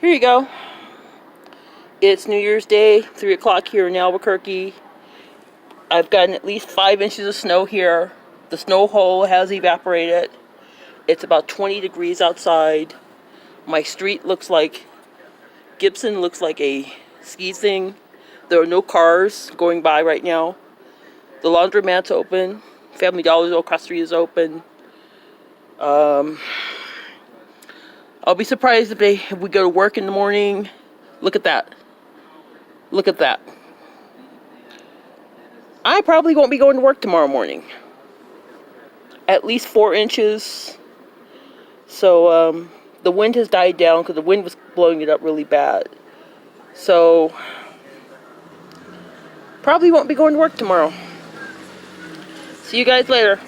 Here you go. It's New Year's Day, 3 o'clock here in Albuquerque. I've gotten at least 5 inches of snow here. The snow hole has evaporated. It's about 20 degrees outside. My street looks like Gibson, looks like a ski thing. There are no cars going by right now. The laundromat's open. Family Dollar's across the street is open. I'll be surprised if we go to work in the morning. Look at that. Look at that. I probably won't be going to work tomorrow morning. At least 4 inches. So the wind has died down because the wind was blowing it up really bad. So probably won't be going to work tomorrow. See you guys later.